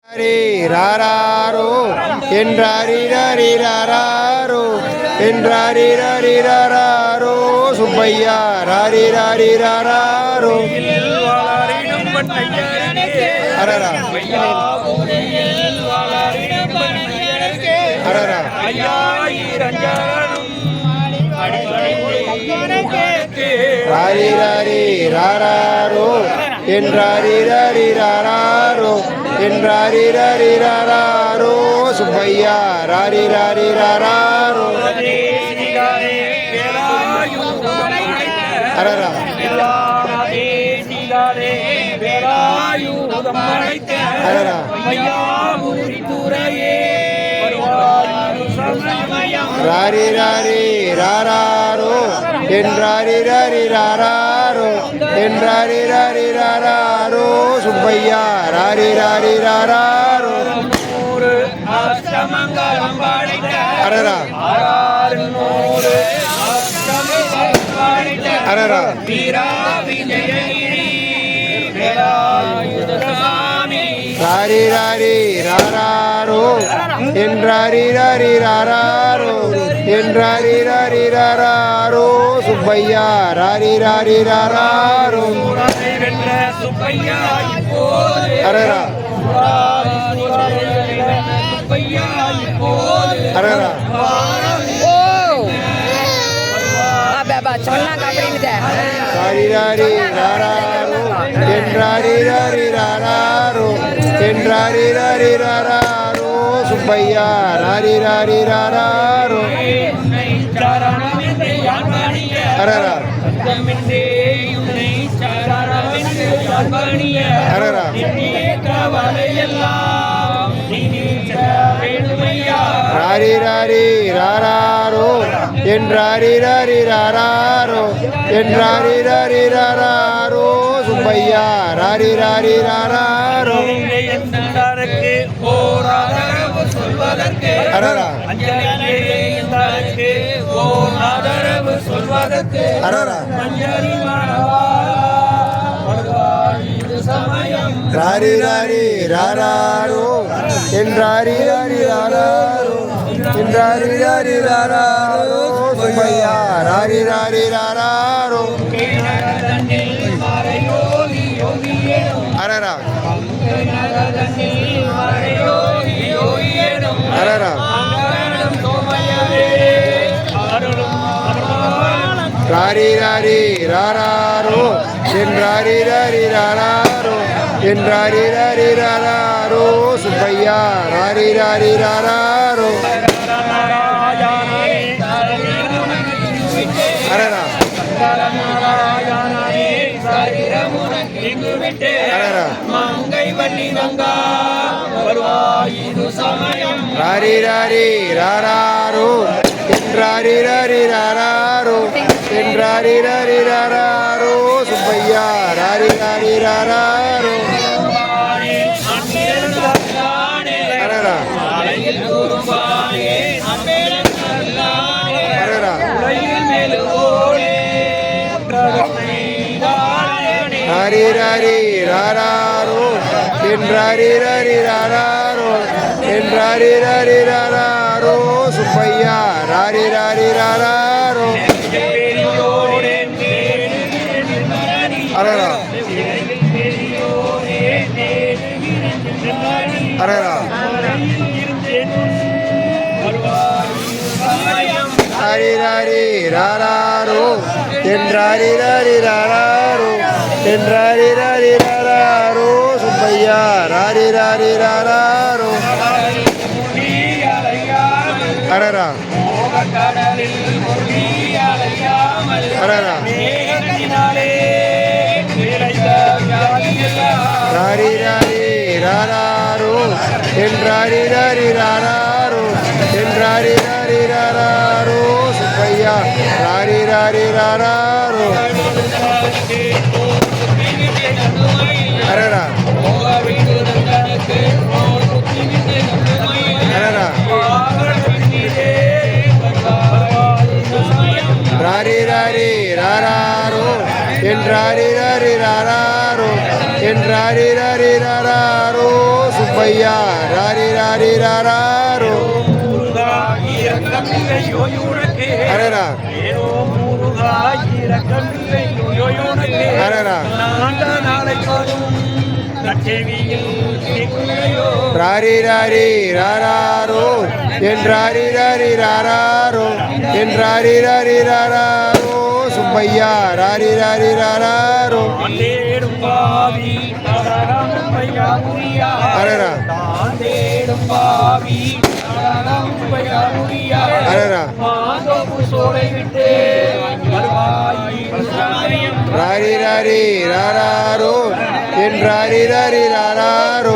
ரே ராரோ என்றாரிரரிராரோ என்றாரிரரிராரோ சுப்பையா ராரிரரிராரோ அரரா அரரா ராரிரரி ராரோ என்றாரிரரிராரோ என்றாரிரரிராரோ சுப்பையா ராரிரரிராரோ அரரா அரரா ராரிரரி ராரோ என்றாரிரரிராரோ என்றாரிரரிராரோ சுப்பையா ராரிரரிராரோ அரரா அரரா ராரிரரி ராரோ என்றாரிரரிராரோ என்றாரிரரிராரோ சுப்பையா ராரிரரிராரோ அரரா அரரா ராரிரரி ராரோ என்றாரிரரிராரோ என்றாரிரரிராரோ சுப்பையா ராரிரரிராரோ அரரா அரரா ராரிரரி ராரோ என்றாரிரரிராரோ என்றாரிரரிராரோ சுப்பையா ராரிரரிராரோ அரரா அரரா ராரிரரி ராரோ என்றாரிரரிராரோ என்றாரிரரிராரோ சுப்பையா ராரிரரிராரோ அரரா அரரா ராரிரரி ராரோ என்றாரிரரிராரோ என்றாரிரரிராரோ சுப்பையா ராரிரரிராரோ அரரா அரரா ராரிரரி ராரோ என்றாரிரரிராரோ என்றாரிரரிராரோ சுப்பையா ராரிரரிராரோ அரரா அரரா ராரிரரி ராரோ என்றாரிரரிராரோ என்றாரிரரிராரோ சுப்பையா ராரிரரிராரோ அரரா அரரா ராரிரரி ராரோ என்றாரிரரிராரோ என்றாரிரரிராரோ சுப்பையா ராரிரரிராரோ அரரா அரரா ராரிரரி ராரோ என்றாரிரரிராரோ என்றாரிரரிராரோ சுப்பையா ராரிரரிராரோ அரரா அரரா ராரிரரி ராரோ என்றாரிரரிராரோ என்றாரிரரிராரோ சுப்பையா சுப்பையா ராரி ராரி ராரோ அரரா அரரா ராரி ராரி ராரோ என்றாரி ராரி ராரோ என்றாரி ராரி ராரோ சுப்பையா ராரி ராரி ராரோ அரரா அரரா ராரி ராரி ராரோ என்றாரி ராரி ராரோ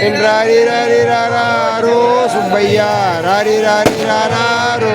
என்றாரி ராரி ராரோ சுப்பையா ராரி ராரி ராரோ